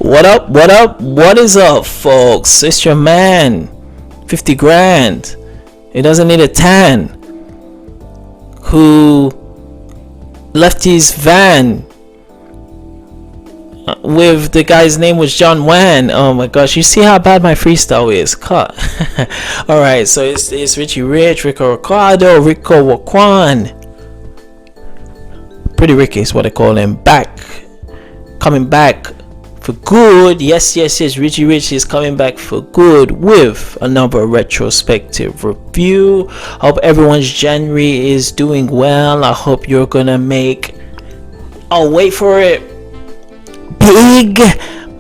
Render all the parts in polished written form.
What up? What up? What is up, folks? It's your man, 50 grand. He doesn't need a tan. Who left his van with the guy's name was John Wan. Oh my gosh, you see how bad my freestyle is. Cut. Alright, so it's Richie Rich, Rico Ricardo, Rico Wakwan. Pretty Ricky is what I call him. Coming back for good. Yes, Richie Rich is coming back for good with another retrospective review. Hope everyone's January is doing well. I hope you're gonna make, oh wait for it, big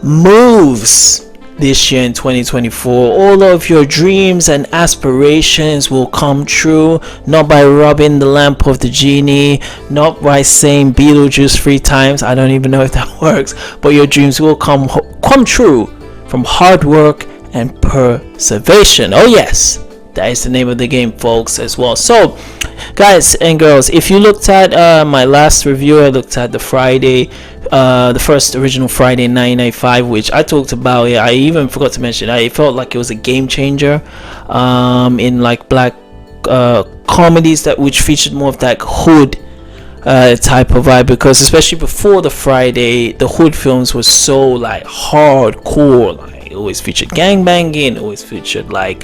moves this year in 2024. All of your dreams and aspirations will come true, not by rubbing the lamp of the genie, not by saying Beetlejuice 3 times. I don't even know if that works, but your dreams will come true from hard work and perseverance. Oh yes, that is the name of the game, folks, as well. So guys and girls, if you looked at my last review, I looked at the first original Friday 1995, which I talked about. I even forgot to mention, I felt like it was a game changer in like black comedies which featured more of that hood type of vibe, because especially before the Friday, the hood films were so like hardcore. Like, it always featured gangbanging, always featured like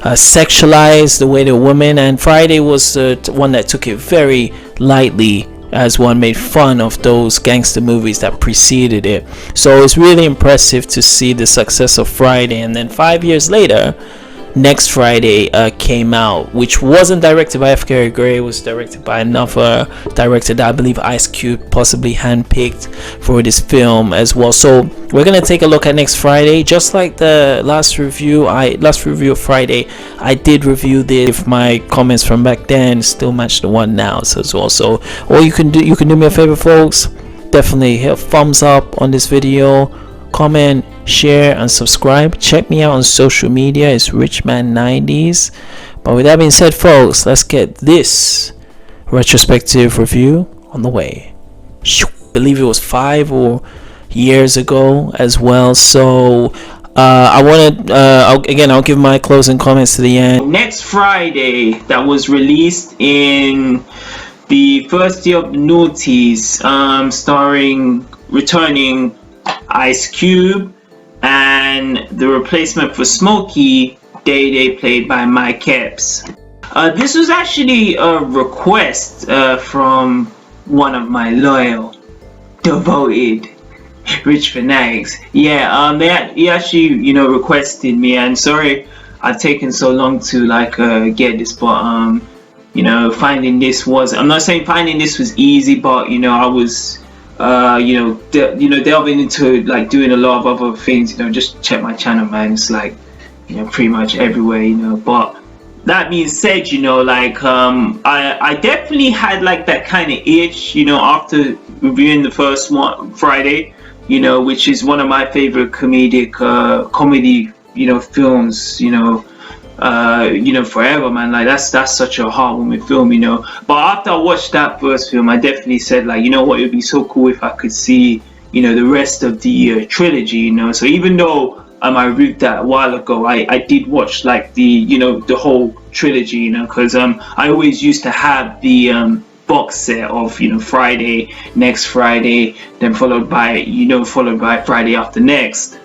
sexualized the way the women, and Friday was the one that took it very lightly, as one made fun of those gangster movies that preceded it. So it's really impressive to see the success of Friday. And then 5 years later, Next Friday came out, which wasn't directed by F. Gary Gray. It was directed by another director that I believe Ice Cube possibly handpicked for this film as well. So we're gonna take a look at Next Friday. Just like the last review of Friday, I did review this. If my comments from back then still match the one now, so as well. So all you can do me a favor, folks. Definitely hit a thumbs up on this video, comment, share, and subscribe. Check me out on social media. It's Richman90s. But with that being said, folks, let's get this retrospective review on the way. I believe it was 5 years ago as well. So I'll give my closing comments to the end. Next Friday, that was released in the first year of the noughties, starring returning Ice Cube and the replacement for Smokey, Day, played by Mike Epps. This was actually a request from one of my loyal, devoted Rich fanatics. Yeah, he actually, requested me, and sorry I've taken so long to get this, but finding this was, I'm not saying finding this was easy, but I was delving into doing a lot of other things. Just check my channel, man. It's pretty much everywhere, but that being said, I definitely had that kind of itch, after reviewing the first one, Friday, which is one of my favorite comedy films, forever, man. That's such a heartwarming film, but after I watched that first film, I definitely said, what, it would be so cool if I could see, the rest of the trilogy, so even though I reviewed that a while ago, I did watch the whole trilogy, because I always used to have the box set of Friday, Next Friday, then followed by Friday After Next.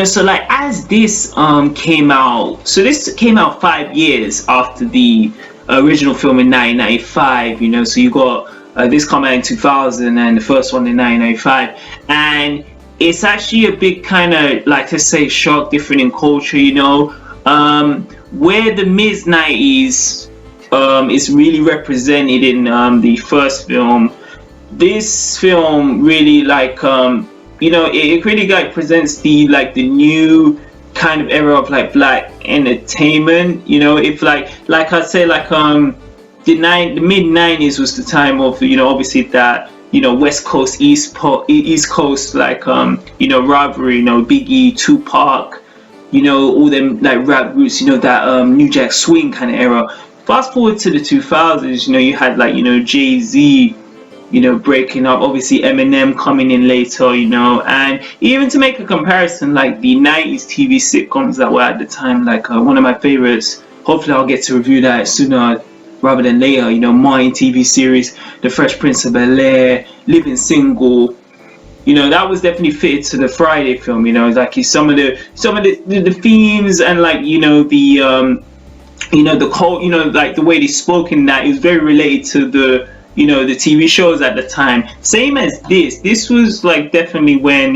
So as this came out, so this came out 5 years after the original film in 1995, so you got this come out in 2000 and the first one in 1995, and it's actually a big kind of let's say shock, different in culture, where the mid-90s is really represented in the first film. This film really it really presents the the new kind of era of black entertainment. If I say the mid-90s was the time of obviously that West Coast East Coast rivalry, Biggie, Tupac, all them rap roots, that New Jack Swing kind of era. Fast forward to the 2000s, you had Jay-Z, breaking up. Obviously Eminem coming in later, and even to make a comparison, like the 90s TV sitcoms that were at the time, like one of my favorites, hopefully I'll get to review that sooner rather than later, Martin TV series, The Fresh Prince of Bel-Air, Living Single, that was definitely fitted to the Friday film, like some of the themes and like, the cult, like the way they spoke in that, it was very related to the the TV shows at the time. Same as this was like definitely when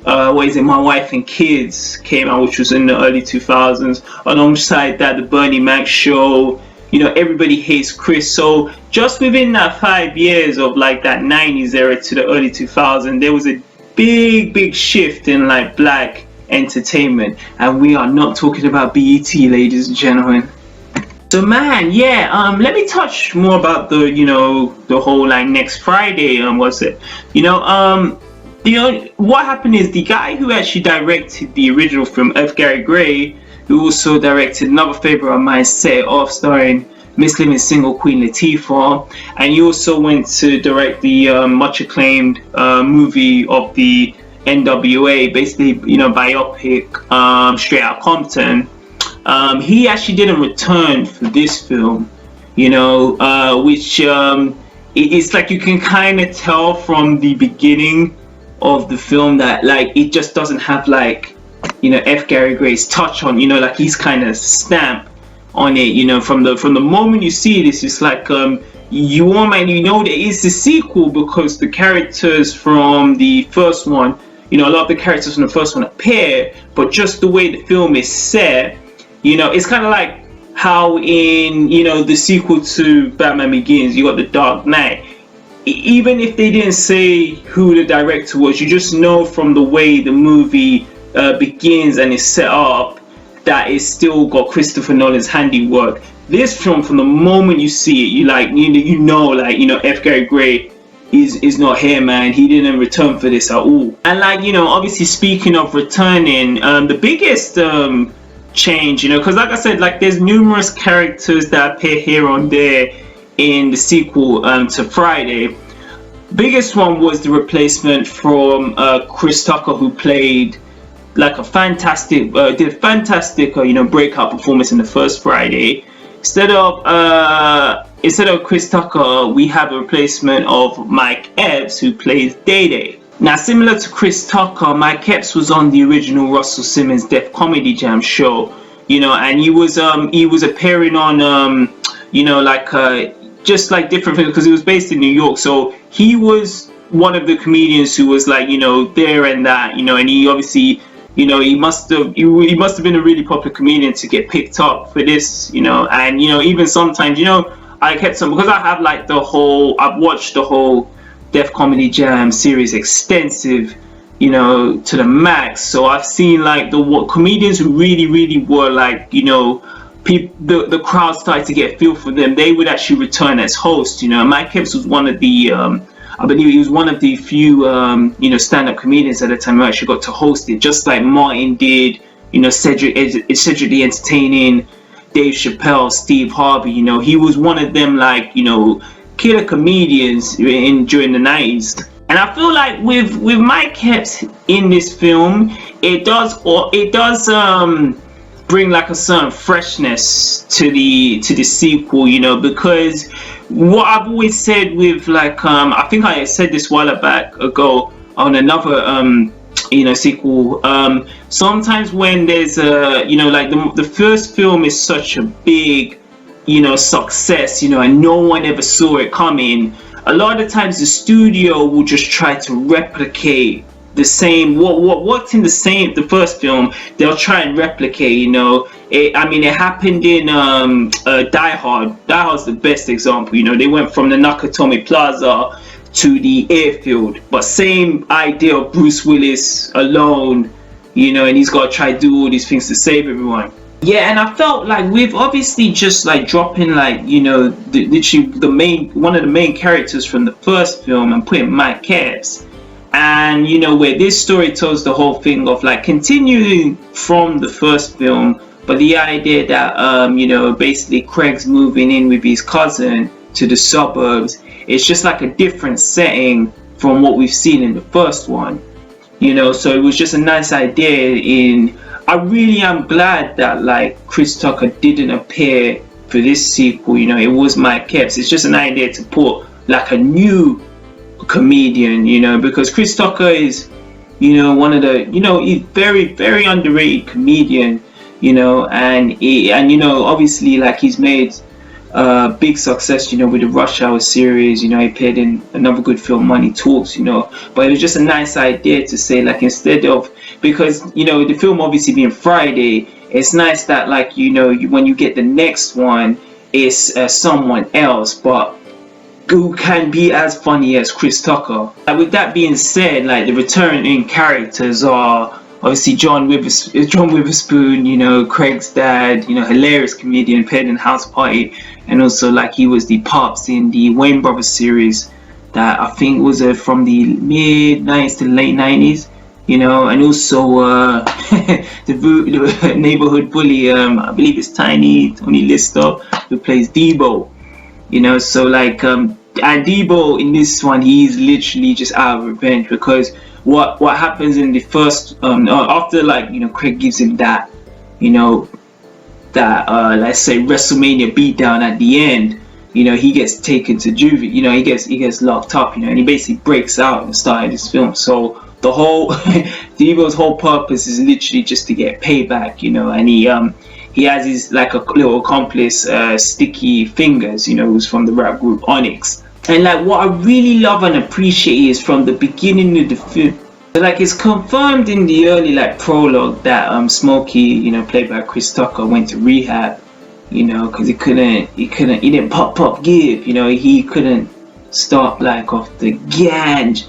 what is it, My Wife and Kids came out, which was in the early 2000s. Alongside that, the Bernie Mac show, Everybody Hates Chris. So just within that 5 years of like that 90s era to the early 2000s, there was a big shift in like black entertainment, and we are not talking about BET, ladies and gentlemen. So man, yeah, let me touch more about the the whole like Next Friday what's it, what happened is the guy who actually directed the original film, F. Gary Gray, who also directed another favorite of mine, Set It Off, starring Miss Living Single Queen Latifah, and he also went to direct the much acclaimed movie of the N.W.A, basically biopic, Straight Outta Compton. He actually didn't return for this film, which it's like you can kind of tell from the beginning of the film that like it just doesn't have like F. Gary Gray's touch on, like he's kind of stamp on it, from the moment you see this, it's like you already know that it's a sequel because the characters from the first one, a lot of the characters from the first one appear, but just the way the film is set, it's kind of like how in the sequel to Batman Begins, you got the Dark Knight. Even if they didn't say who the director was, you just know from the way the movie begins and is set up that it's still got Christopher Nolan's handiwork. This film, from the moment you see it, F. Gary Gray is not here, man. He didn't return for this at all. And like obviously speaking of returning, the biggest change, because like I said, like there's numerous characters that appear here on there in the sequel to Friday. Biggest one was the replacement from Chris Tucker, who played like a fantastic breakout performance in the first Friday. Instead of Chris Tucker, we have a replacement of Mike Epps, who plays Day. Now, similar to Chris Tucker, Mike Epps was on the original Russell Simmons Def Comedy Jam show, and he was appearing on just like different things because he was based in New York. So he was one of the comedians who was like there and that, and he obviously he must have been a really popular comedian to get picked up for this, and even sometimes I kept some, because I have like I've watched the whole Def Comedy Jam series extensive, to the max. So I've seen like what comedians who really were like, the crowd started to get feel for them. They would actually return as hosts. Mike Epps was one of the, I believe he was one of the few, stand-up comedians at the time who actually got to host it, just like Martin did. Cedric the Entertaining, Dave Chappelle, Steve Harvey. He was one of them, like killer comedians during the 90s. And I feel like with Mike Epps in this film, it does bring like a certain freshness to the sequel, because what I've always said with like I think I said this a while back ago on another sequel, sometimes when there's like the first film is such a big success, and no one ever saw it coming, a lot of the times the studio will just try to replicate the same what's in the first film. They'll try and replicate. It happened in Die Hard. Die Hard's the best example. They went from the Nakatomi Plaza to the airfield, but same idea of Bruce Willis alone, and he's got to try to do all these things to save everyone. Yeah, and I felt like with obviously just like dropping like literally one of the main characters from the first film and putting Mike Epps, and where this story tells the whole thing of like continuing from the first film, but the idea that basically Craig's moving in with his cousin to the suburbs. It's just like a different setting from what we've seen in the first one, so it was just a nice idea. I really am glad that like Chris Tucker didn't appear for this sequel. It was Mike Epps. It's just an idea to put like a new comedian, because Chris Tucker is one of the he's very, very underrated comedian, and obviously like he's made big success with the Rush Hour series. He played in another good film, Money Talks, but it was just a nice idea to say like, instead of, because the film obviously being Friday, it's nice that like when you get the next one, it's someone else but who can be as funny as Chris Tucker. With that being said, like the returning characters are obviously John Witherspoon, Craig's dad, hilarious comedian, played in House Party, and also like he was the Pops in the Wayne Brothers series that I think was from the mid-90s to late 90s, and also the neighborhood bully, I believe it's Tony Lister, who plays Debo. So like and Debo in this one, he's literally just out of revenge, because what happens in the first after like Craig gives him that let's say WrestleMania beatdown at the end, he gets taken to juvie, he gets locked up, and he basically breaks out at the start of this film. So the whole Debo's whole purpose is literally just to get payback, and he has his like a little accomplice, Sticky Fingers, who's from the rap group Onyx. And like what I really love and appreciate is from the beginning of the film, like it's confirmed in the early like prologue that Smokey, played by Chris Tucker, went to rehab, because he didn't pop give, he couldn't stop like off the ganj,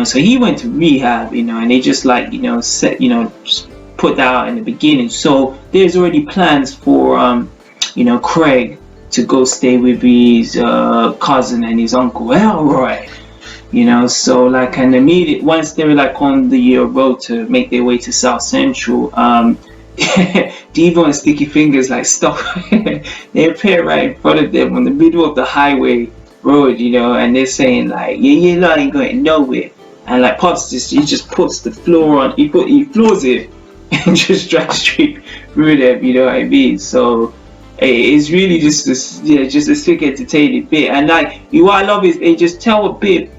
so he went to rehab, and they just like set just put that out in the beginning. So there's already plans for Craig to go stay with his cousin and his Uncle Elroy, so like, and immediately once they were like on the road to make their way to South Central, Debo and Sticky Fingers like stop. They appear right in front of them on the middle of the highway road, and they're saying like, yeah, ain't going nowhere. And like Pops he just puts the floor on, he floors it and just drives straight through them, what I mean? So it's really just a sick entertaining bit. And like what I love is they just tell a bit.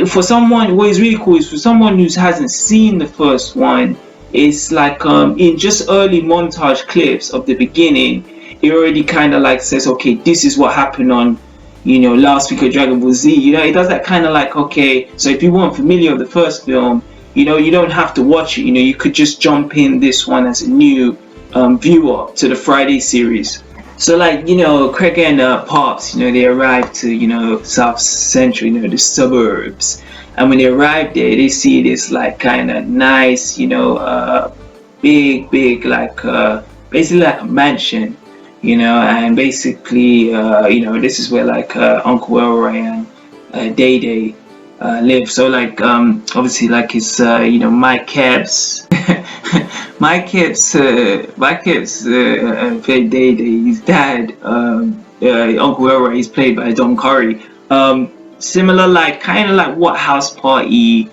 For someone, what is really cool is for someone who hasn't seen the first one, it's like in just early montage clips of the beginning, it already kind of like says, okay, this is what happened on last week of Dragon Ball Z. It does that kind of like, okay, so if you weren't familiar with the first film, you don't have to watch it, you could just jump in this one as a new viewer to the Friday series. So like Craig and Pops, they arrived to South Central, the suburbs, and when they arrived there, they see this like kind of nice, big like basically like a mansion, and basically this is where like Uncle Elroy and Day Day live. So like obviously like it's Mike Epps Mike Epps played Day Day. His dad, Uncle Elroy, is played by Don Curry. Similar like kind of like what House Party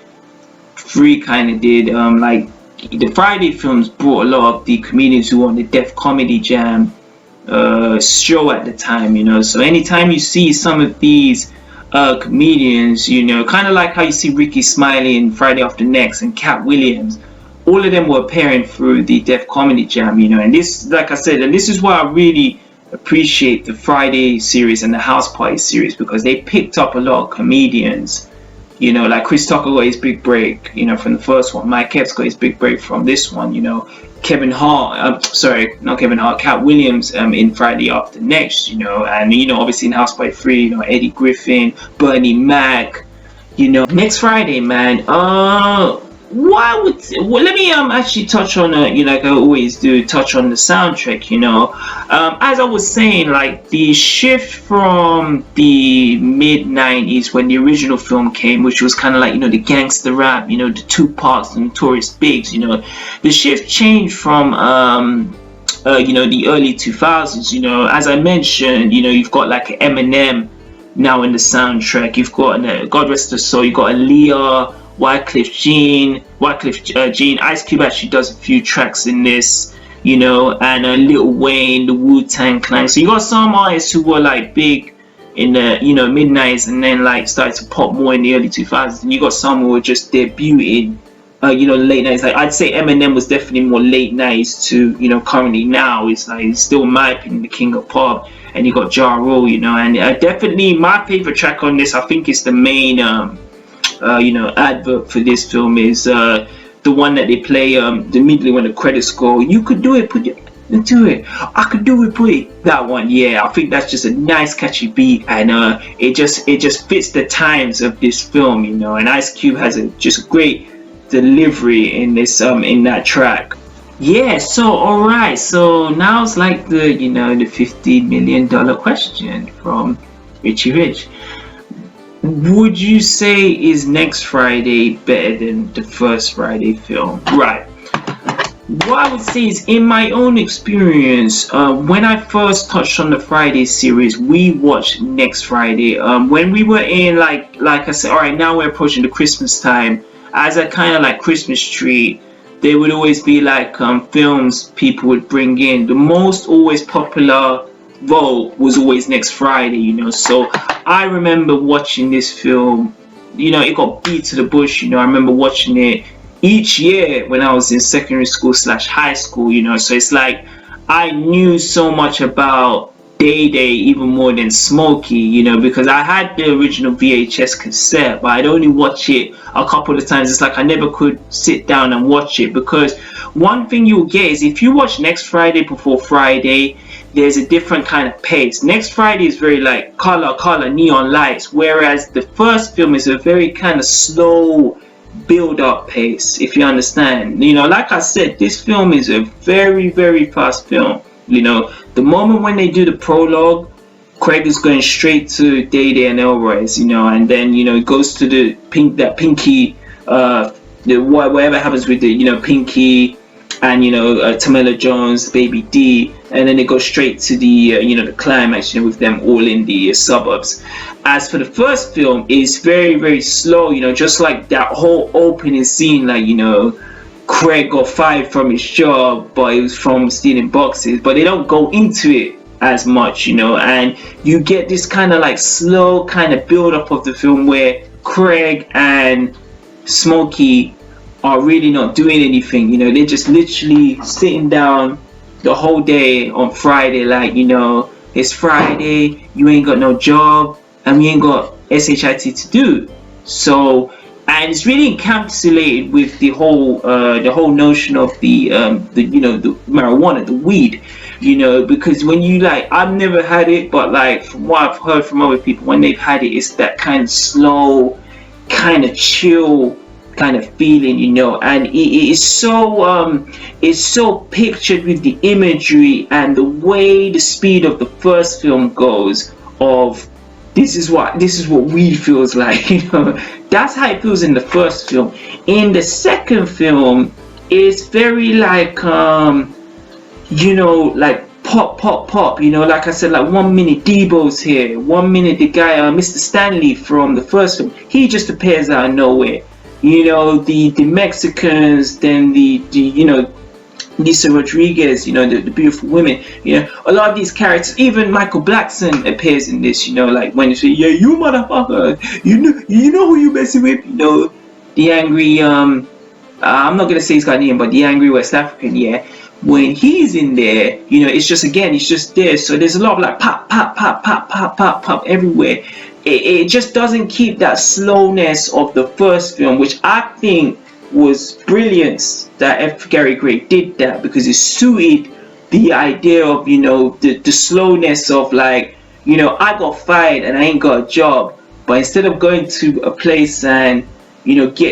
3 kind of did. Like the Friday films brought a lot of the comedians who were on the Def Comedy Jam show at the time, so anytime you see some of these comedians, kind of like how you see Ricky Smiley in Friday After Next and Cat Williams, all of them were appearing through the Def Comedy Jam, and this, like I said, and this is why I really appreciate the Friday series and the House Party series, because they picked up a lot of comedians, like Chris Tucker got his big break, from the first one. Mike Epps got his big break from this one, Cat Williams in Friday After Next, and obviously in House Party 3, Eddie Griffin, Bernie Mac, next Friday, man. Let me actually touch on like I always do, touch on the soundtrack. As I was saying, like the shift from the mid-90s when the original film came, which was kind of like the gangster rap, the Tupacs, the Notorious Bigs, the shift changed from the early 2000s. As I mentioned, you've got like Eminem now in the soundtrack. You've got God rest her soul. You've got Aaliyah, Wycliffe Jean. Ice Cube actually does a few tracks in this, and Lil Wayne, the Wu-Tang Clan. So you got some artists who were like big in the mid 90s and then like started to pop more in the early 2000s, and you got some who were just debuting late 90s. Like I'd say Eminem was definitely more late 90s to currently now it's like he's still in my opinion the king of pop. And you got Ja Rule, and definitely my favorite track on this, I think it's the main advert for this film, is the one that they play immediately when the credits go. You could do it, put it into it. I could do it, put it. That one, yeah. I think that's just a nice catchy beat, and it just fits the times of this film, And Ice Cube has just great delivery in this in that track. Yeah, so alright, so now it's like the the $50 million question from Richie Rich. Would you say is Next Friday better than the first Friday film? Right. What I would say is, in my own experience, when I first touched on the Friday series, we watched Next Friday. When we were in like I said, alright, now we're approaching the Christmas time. As a kind of like Christmas tree, there would always be like films people would bring in. The most always popular vote was always Next Friday, So I remember watching this film. It got beat to the bush. I remember watching it each year when I was in secondary school / high school. So it's like I knew so much about Day Day even more than Smokey, because I had the original VHS cassette, but I'd only watch it a couple of times. It's like I never could sit down and watch it, because one thing you'll get is if you watch Next Friday before Friday, there's a different kind of pace. Next Friday is very like color, neon lights, whereas the first film is a very kind of slow build up pace, if you understand. Like I said, this film is a very, very fast film. The moment when they do the prologue, Craig is going straight to Day Day and Elroy's, and then it goes to the Pinky, whatever happens with the Pinky and Tamela Jones, Baby D, and then it goes straight to the the climax, with them all in the suburbs. As for the first film, it's very, very slow, just like that whole opening scene, like Craig got fired from his job, but it was from stealing boxes, but they don't go into it as much, and you get this kind of like slow kind of build up of the film where Craig and Smokey are really not doing anything. They're just literally sitting down the whole day on Friday, like it's Friday, you ain't got no job and we ain't got SHIT to do. So, and it's really encapsulated with the whole notion of the marijuana, the weed, because when you like, I've never had it, but like from what I've heard from other people, when they've had it, it's that kind of slow, kind of chill kind of feeling, and it's so pictured with the imagery and the way the speed of the first film goes of this is what weed feels like. That's how it feels in the first film. In the second film, it's very like like pop, like I said, like 1 minute Debo's here, 1 minute the guy Mr. Stanley from the first film, he just appears out of nowhere. The Mexicans, then the Lisa Rodriguez, the beautiful women, a lot of these characters, even Michael Blackson appears in this, like when you say, yeah, you motherfucker, you know who you messing with, the angry, I'm not gonna say his name, but the angry West African, yeah. When he's in there, it's just there. So there's a lot of like pop, pop, pop, pop, pop, pop, pop everywhere. It just doesn't keep that slowness of the first film, which I think was brilliant that F. Gary Gray did that, because it suited the idea of the slowness of like I got fired and I ain't got a job, but instead of going to a place and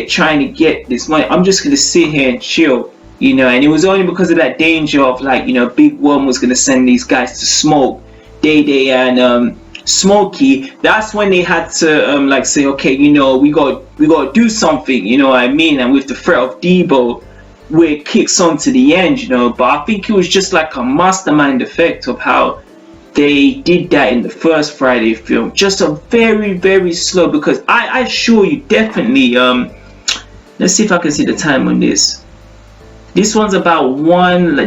trying to get this money, I'm just gonna sit here and chill, and it was only because of that danger of like Big One was gonna send these guys to smoke, Day Day and Smokey. That's when they had to like say, okay, we got to do something, what I mean? And with the threat of Debo, where it kicks on to the end, you know. But I think it was just like a mastermind effect of how they did that in the first Friday film. Just a very, very slow, because I assure you, definitely, let's see if I can see the time on this. This one's about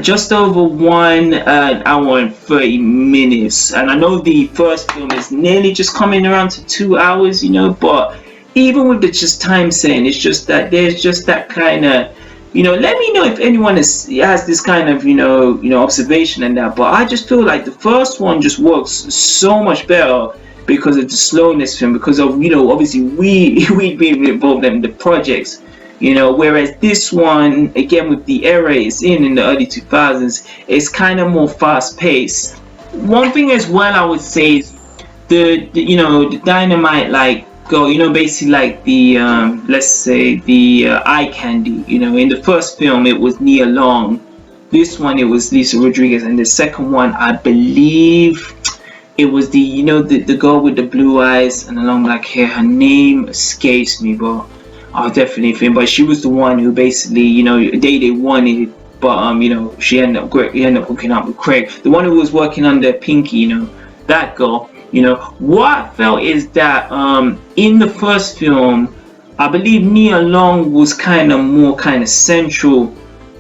just over 1 hour and 30 minutes. And I know the first film is nearly just coming around to 2 hours, you know, but even with the just time saying, it's just that there's just that kind of, you know, let me know if anyone has this kind of, observation and that. But I just feel like the first one just works so much better because of the slowness film, because of, obviously we've been involved in the projects, whereas this one, again, with the era it's in the early 2000s, it's kind of more fast paced. One thing as well I would say is the Dynamite, like, go, basically like the let's say the eye candy. In the first film it was Nia Long, this one it was Lisa Rodriguez, and the second one I believe it was the girl with the blue eyes and the long black hair. Her name escapes me, but I'll definitely think. But she was the one who basically, they wanted, but she ended up hooking up with Craig, the one who was working under Pinky. That girl. What I felt is that in the first film, I believe Nia Long was kind of central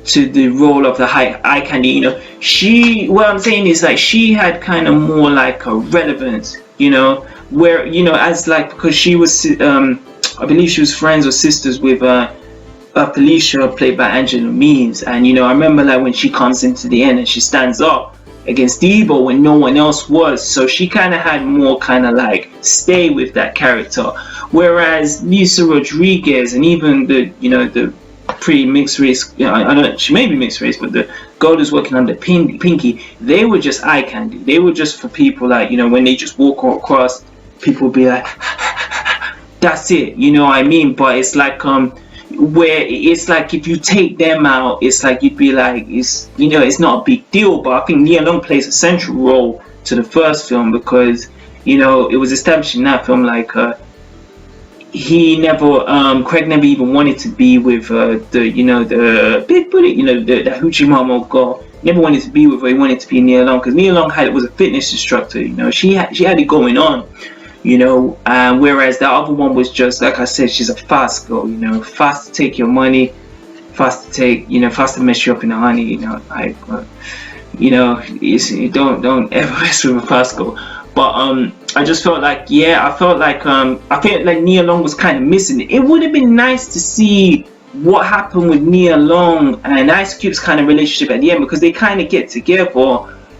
to the role of the eye candy. What I'm saying is, like, she had kind of more like a relevance, where, as like, because she was, I believe she was friends or sisters with Felicia, played by Angela Means. And I remember, like, when she comes into the end and she stands up against Debo when no one else was, so she kind of had more kind of like stay with that character, whereas Lisa Rodriguez and even the pretty mixed race, I know she may be mixed race, but the girl who's working under Pinky, they were just eye candy. They were just for people, like, when they just walk across, people would be like that's it, what I mean? But it's like where it's like if you take them out, it's like you'd be like, it's not a big deal. But I think Nia Long plays a central role to the first film, because it was established in that film, like he never Craig never even wanted to be with the big bully, the hoochie mama girl. Never wanted to be with her. He wanted to be Nia Long, because Nia Long was a fitness instructor. She had it going on. Whereas the other one was just, like I said, she's a fast girl, fast to take your money, fast to mess you up in the honey, like, don't ever mess with a fast girl. But I just felt like, I felt like Nia Long was kind of missing it. It would have been nice to see what happened with Nia Long and Ice Cube's kind of relationship at the end, because they kind of get together.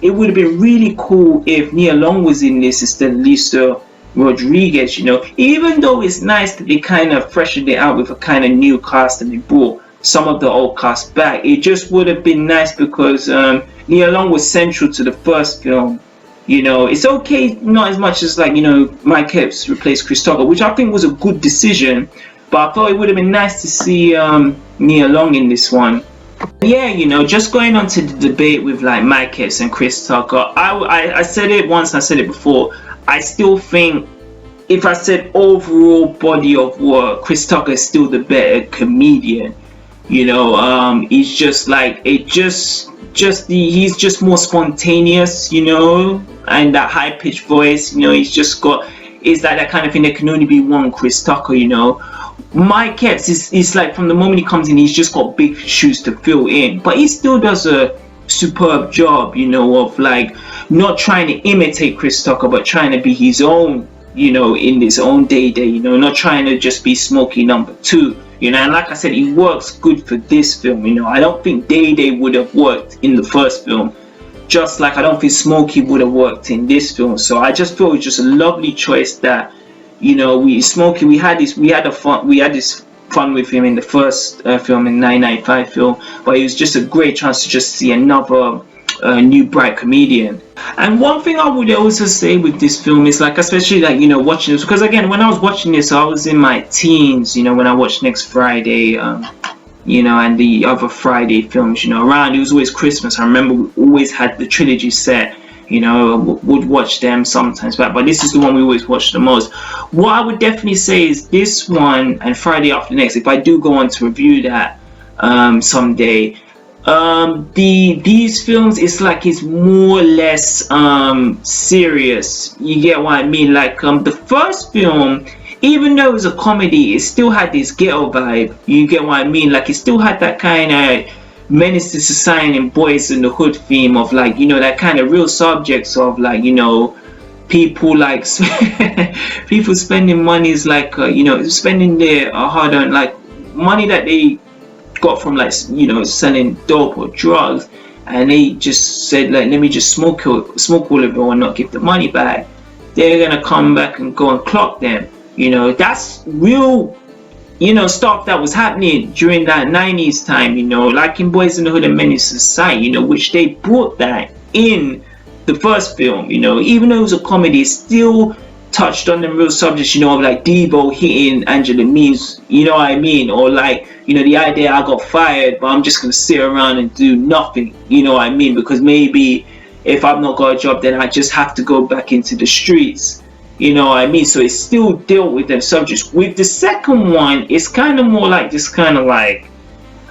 It would have been really cool if Nia Long was in this instead of Lisa Rodriguez, even though it's nice that they kind of freshened it out with a kind of new cast and they brought some of the old cast back. It just would have been nice because Nia Long was central to the first film. It's okay, not as much as, like, Mike Epps replaced Chris Tucker, which I think was a good decision, but I thought it would have been nice to see Nia Long in this one. Yeah, just going on to the debate with, like, Mike Epps and Chris Tucker, I said it once, I said it before, I still think, if I said overall body of work, Chris Tucker is still the better comedian. He's just like, he's just more spontaneous, and that high pitched voice, he's just got, it's like that kind of thing that can only be one Chris Tucker. Mike Epps is like, from the moment he comes in, he's just got big shoes to fill in, but he still does a superb job, of, like, not trying to imitate Chris Tucker, but trying to be his own, in his own day, not trying to just be Smokey number 2, and like I said, he works good for this film. I don't think Day would have worked in the first film, just like I don't think Smokey would have worked in this film. So I just feel it's just a lovely choice that, Smokey, we had this fun with him in the first film, in 1995 film, but it was just a great chance to just see another new bright comedian. And one thing I would also say with this film is, like, especially, like, watching this, because again, when I was watching this, I was in my teens, when I watched Next Friday, and the other Friday films, around, it was always Christmas. I remember we always had the trilogy set, would watch them sometimes back, but this is the one we always watch the most. What I would definitely say is this one and Friday After Next, if I do go on to review that, someday. These films, it's like it's more or less serious. You get what I mean? Like the first film, even though it was a comedy, it still had this ghetto vibe. You get what I mean? Like it still had that kind of menace to society and boys in the hood theme of like, that kind of real subjects of like, people like people spending money is like spending their hard-earned like money that they got from like selling dope or drugs, and they just said like, let me just smoke all of it and not give the money back. They're gonna come back and go and clock them. That's real stuff that was happening during that 90s time, like in Boys in the Hood and Men in Society, which they brought that in the first film. Even though it was a comedy, it still touched on the real subjects, of like Debo hitting Angela Means, you know what I mean? Or like, the idea I got fired, but I'm just gonna sit around and do nothing, you know what I mean? Because maybe if I've not got a job, then I just have to go back into the streets, you know what I mean? So it still dealt with them subjects. With the second one, it's kind of more like this kind of like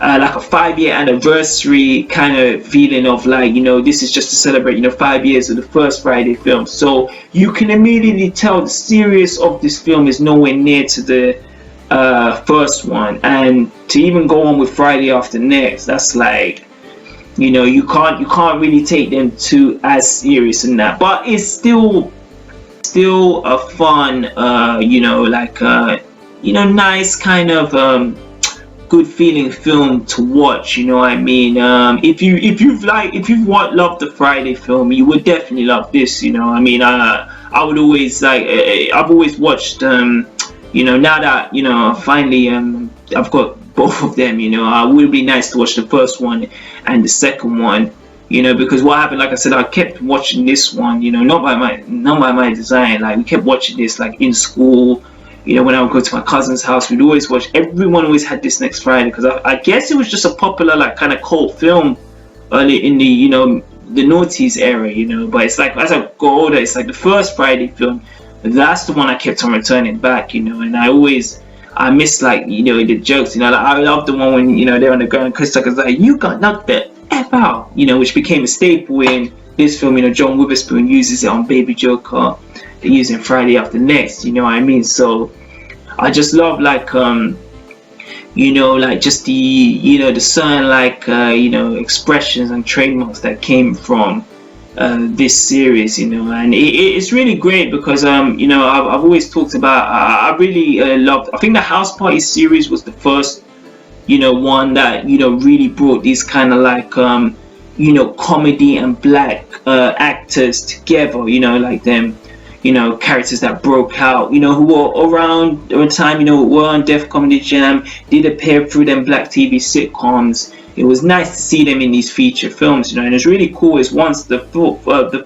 a 5-year anniversary kind of feeling of like, this is just to celebrate 5 years of the first Friday film. So you can immediately tell the serious of this film is nowhere near to the first one. And to even go on with Friday After Next, that's like, you can't really take them too as serious in that. But it's still a fun nice kind of good feeling film to watch, you know what I mean? If you've loved the Friday film, you would definitely love this, I mean? I would always like, I've always watched now that finally I've got both of them, it would be nice to watch the first one and the second one, because what happened, like I said, I kept watching this one, not by my design. Like we kept watching this like in school. When I would go to my cousin's house, we'd always watch. Everyone always had this next Friday, because I guess it was just a popular like kind of cult film early in the the noughties era, But it's like as I go older, it's like the first Friday film. That's the one I kept on returning back, And I miss like the jokes, like I love the one when they're on the ground and Chris Tucker's like, you got knocked the F out, which became a staple in this film. John Witherspoon uses it on Baby Joker. Using Friday After Next, you know what I mean? So I just love like like just the the certain like expressions and trademarks that came from this series, and it's really great because I've always talked about I really loved. I think the House Party series was the first one that really brought these kind of like comedy and black actors together, like them characters that broke out, who were around the time, were on Def Comedy Jam, did appear through them black TV sitcoms. It was nice to see them in these feature films, and it's really cool is once the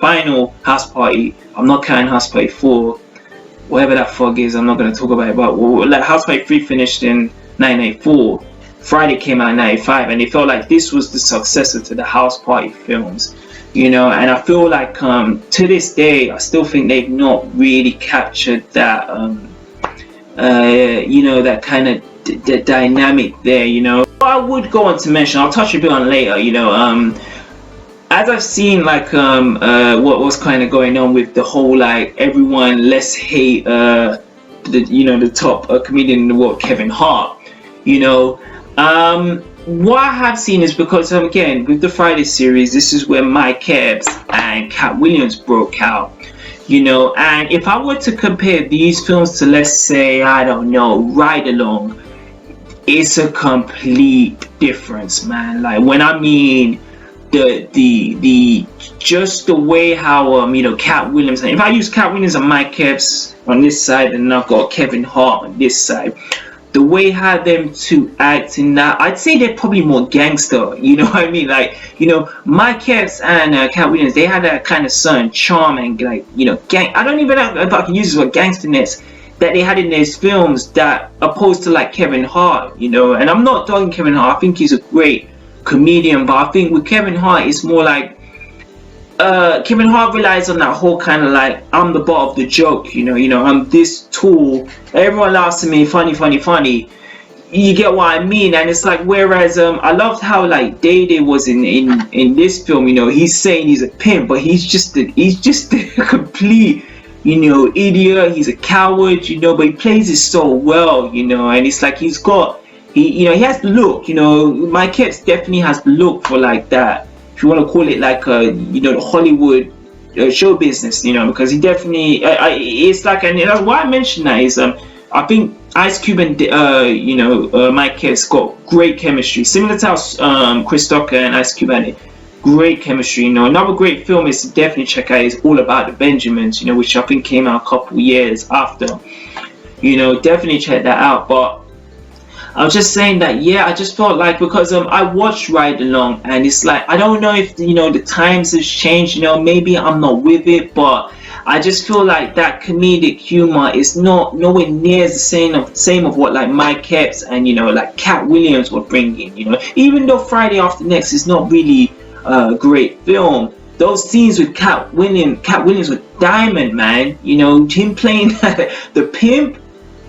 final House Party, I'm not counting House Party 4, whatever that fog is, I'm not going to talk about it, but like House Party 3 finished in 1994, Friday came out in 1995, and it felt like this was the successor to the House Party films. And I feel like to this day I still think they've not really captured that that kind of the dynamic there. I would go on to mention, I'll touch a bit on later, as I've seen like what was kind of going on with the whole like everyone let's hate the top comedian in the world, Kevin Hart. What I have seen is because again with the Friday series, this is where Mike Epps and Cat Williams broke out, and if I were to compare these films to, let's say, I don't know, Ride Along, it's a complete difference, man. Like when I mean the just the way how Cat Williams, and if I use Cat Williams and Mike Epps on this side and I've got Kevin Hart on this side, the way how them two act in that, I'd say they're probably more gangster, you know what I mean? Like, Mike Epps and Cat Williams, they had that kind of certain charm and like, gang, I don't even know if I can use this word, gangsterness, that they had in these films that opposed to like Kevin Hart, and I'm not dogging Kevin Hart, I think he's a great comedian, but I think with Kevin Hart, it's more like, Kevin Hart relies on that whole kind of like, I'm the butt of the joke, I'm this tool, everyone laughs at me, funny, you get what I mean. And it's like, whereas I loved how like Day was in this film. You know, he's saying he's a pimp, but he's just a complete, you know, idiot. He's a coward, you know, but he plays it so well, you know. And it's like he you know, he has the look, you know. Mike Epps definitely has the look for like that, if you want to call it like you know, the Hollywood show business, you know, because he definitely it's like, and that's why I mentioned that is I think Ice Cube and you know, Mike Epps got great chemistry, similar to how Chris Tucker and Ice Cube had it. Great chemistry, you know. Another great film is to definitely check out is All About the Benjamins, you know, which I think came out a couple years after. You know, definitely check that out. But I was just saying that, yeah, I just felt like, because I watched Ride Along, and it's like, I don't know if, you know, the times has changed, you know, maybe I'm not with it, but I just feel like that comedic humor is nowhere near the same of what like Mike Epps and, you know, like Cat Williams were bringing, you know. Even though Friday After Next is not really a great film, those scenes with Cat Williams with Diamond, man, you know, him playing the pimp.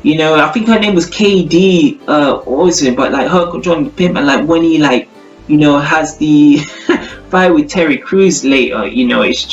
You know, I think her name was KD, also, but like her John the Pimp, and like when he like, you know, has the fight with Terry Crews later, you know, it's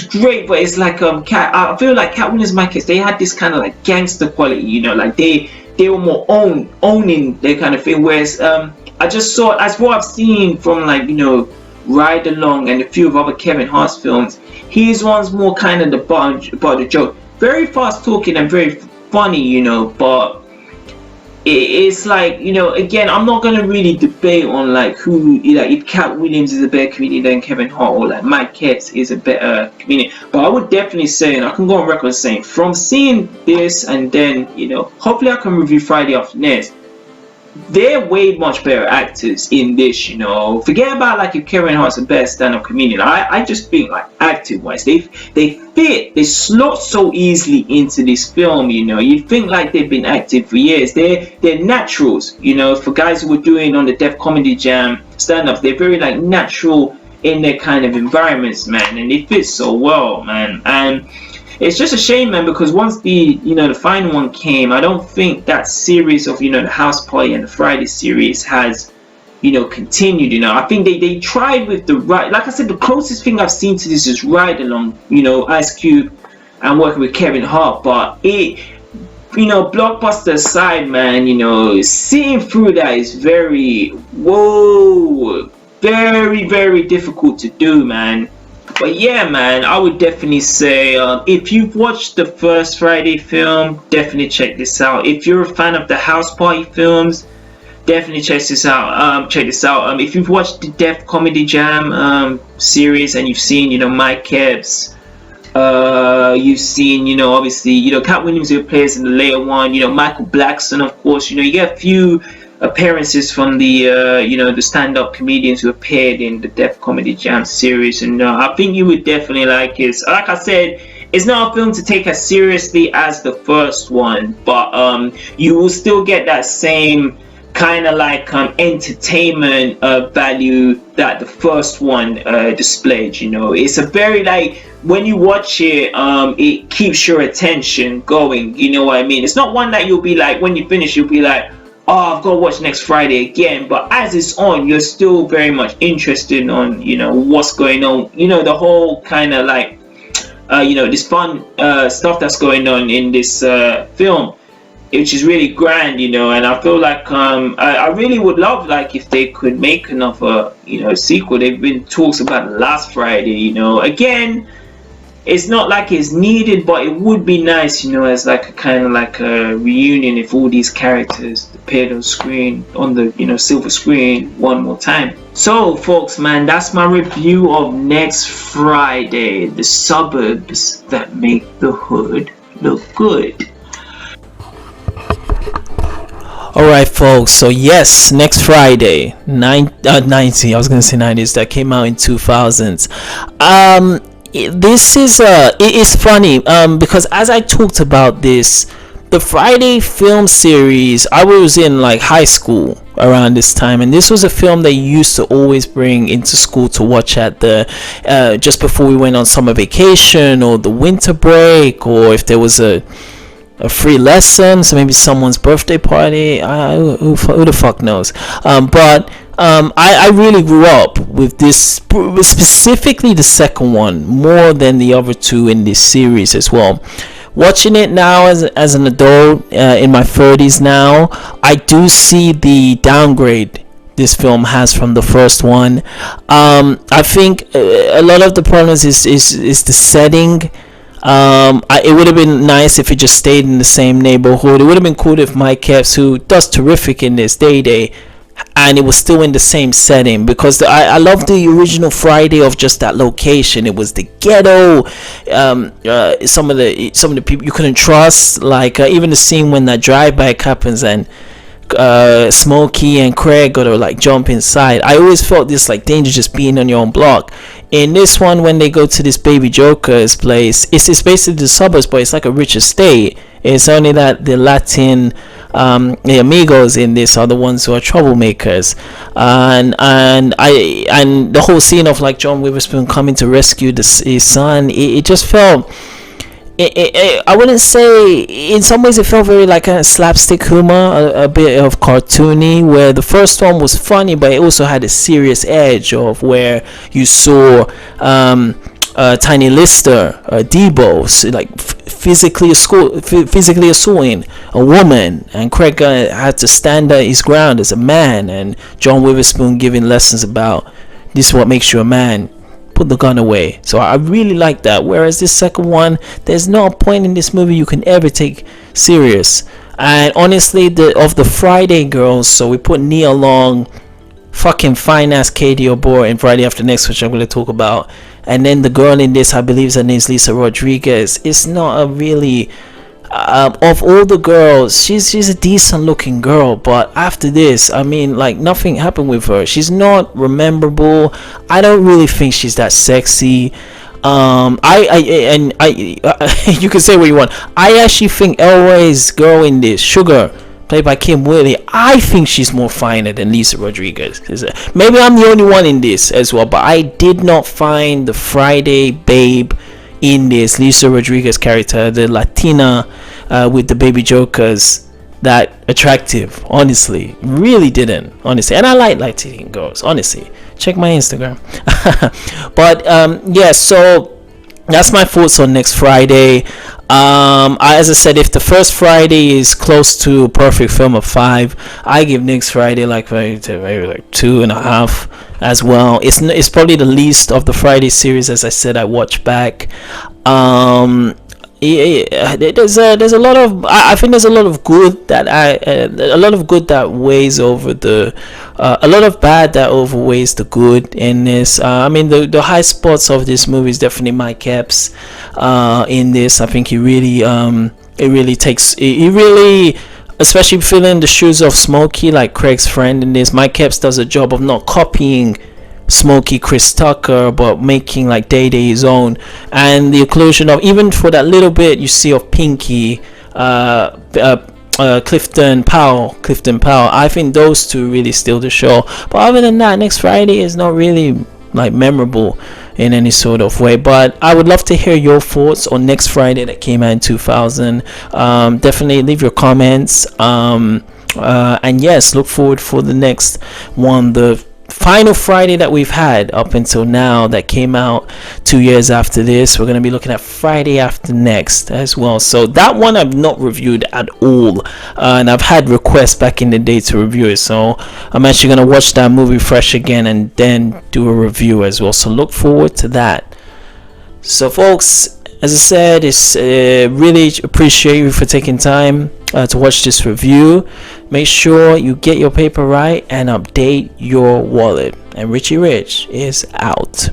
great, but it's like I feel like Cat Williams, Mike Epps, they had this kind of like gangster quality, you know, like they were more owning their kind of thing, whereas I just saw, as what I've seen from like, you know, Ride Along and a few of other Kevin Hart's films, his one's more kind of the butt of the joke. Very fast talking and very funny, you know, but it's like, you know, again, I'm not gonna really debate on like who, like if Cat Williams is a better comedian than Kevin Hart, or like Mike Epps is a better comedian. But I would definitely say, and I can go on record saying, from seeing this and then, you know, hopefully I can review Friday After Next, they're way much better actors in this, you know. Forget about like if Kevin Hart's the best stand-up comedian. I just think like acting wise, they slot so easily into this film, you know. You'd think like they've been acting for years. They're naturals, you know. For guys who were doing on the Def Comedy Jam stand-ups, they're very like natural in their kind of environments, man, and they fit so well, man. And it's just a shame, man, because once the final one came, I don't think that series of, you know, the House Party and the Friday series has, you know, continued. You know, I think they tried with the right, like I said, the closest thing I've seen to this is Ride Along, you know, Ice Cube and working with Kevin Hart, but it, you know, blockbuster aside, man, you know, seeing through that is very very difficult to do, man. But yeah, man, I would definitely say if you've watched the first Friday film, definitely check this out. If you're a fan of the House Party films, definitely check this out. If you've watched the Def Comedy Jam series and you've seen, you know, Mike Epps, you've seen, you know, obviously, you know, Cat Williams who plays in the later one, you know, Michael Blackson, of course, you know, you get a few appearances from the you know, the stand-up comedians who appeared in the Def Comedy Jam series, and I think you would definitely like it. Like I said, it's not a film to take as seriously as the first one, but you will still get that same kind of like entertainment value that the first one displayed. You know, it's a very like, when you watch it, it keeps your attention going, you know what I mean? It's not one that you'll be like, when you finish, you'll be like, oh, I've got to watch next Friday again. But as it's on, you're still very much interested on, you know, what's going on, you know, the whole kind of like you know, this fun stuff that's going on in this film, which is really grand, you know. And I feel like I really would love, like, if they could make another, you know, sequel. They've been talks about Last Friday, you know. Again, it's not like it's needed, but it would be nice, you know, as like a kind of like a reunion if all these characters appeared on screen, on the, you know, silver screen one more time. So folks, man, that's my review of Next Friday, the suburbs that make the hood look good. Alright folks, so yes, Next Friday, 90, I was gonna say 90s, that came out in 2000s. This is it is funny because as I talked about this, the Friday film series, I was in like high school around this time, and this was a film they used to always bring into school to watch at the just before we went on summer vacation or the winter break, or if there was a a free lesson, so maybe someone's birthday party. Who the fuck knows? I really grew up with this, specifically the second one, more than the other two in this series as well. Watching it now as an adult, in my 30s now, I do see the downgrade this film has from the first one. I think a lot of the problems is the setting. It would have been nice if it just stayed in the same neighborhood. It would have been cool if Mike Epps, who does terrific in this Day, and it was still in the same setting, because I love the original Friday of just that location. It was the ghetto. Some of the people you couldn't trust, like even the scene when that drive-by happens and Smokey and Craig gotta like jump inside. I always felt this like danger just being on your own block. In this one, when they go to this Baby Joker's place, it's basically the suburbs, but it's like a rich estate. It's only that the Latin the amigos in this are the ones who are troublemakers, and the whole scene of like John Witherspoon coming to rescue his son, it just felt, I wouldn't say, in some ways it felt very like a slapstick humor, a bit of cartoony, where the first one was funny, but it also had a serious edge of where you saw Tiny Lister, Debo, like physically assaulting a woman, and Craig had to stand his ground as a man, and John Witherspoon giving lessons about this is what makes you a man. Put the gun away. So I really like that. Whereas this second one, there's no point in this movie you can ever take serious. And honestly, of the Friday girls, so we put Nia Long, fucking fine ass Katie O'Bour in Friday After Next, which I'm going to talk about, and then the girl in this, I believe her name is Lisa Rodriguez. It's not a really of all the girls, she's a decent looking girl, but after this, I mean, like, nothing happened with her. She's not rememberable. I don't really think she's that sexy. You can say what you want. I actually think Elroy's girl in this, Sugar, played by Kim Whitley, I think she's more finer than Lisa Rodriguez. Maybe I'm the only one in this as well, but I did not find the Friday babe in this Lisa Rodriguez character, the Latina with the Baby Jokers, that attractive. Honestly, really didn't. Honestly, and I like Latino girls. Honestly, check my Instagram. But yeah, so that's my thoughts on Next Friday. As I said, if the first Friday is close to a perfect film of 5, I give Next Friday like maybe like 2.5 as well. It's probably the least of the Friday series. As I said, I watch back. There's a lot of, I think there's a lot of good that a lot of good that weighs over the a lot of bad that overweighs the good in this. I mean, the high spots of this movie is definitely Mike Epps in this. I think he really especially filling the shoes of Smokey, like Craig's friend in this. Mike Epps does a job of not copying Smokey Chris Tucker, but making like Day his own, and the inclusion of, even for that little bit you see of Pinky, Clifton Powell, I think those two really steal the show. But other than that, Next Friday is not really like memorable in any sort of way. But I would love to hear your thoughts on Next Friday that came out in 2000. Definitely leave your comments, and yes, look forward for the next one, the final Friday that we've had up until now that came out 2 years after this. We're going to be looking at Friday After Next as well. So that one I've not reviewed at all, and I've had requests back in the day to review it, so I'm actually going to watch that movie fresh again and then do a review as well. So look forward to that. So folks, as I said, it's really appreciate you for taking time to watch this review. Make sure you get your paper right and update your wallet. And Richie Rich is out.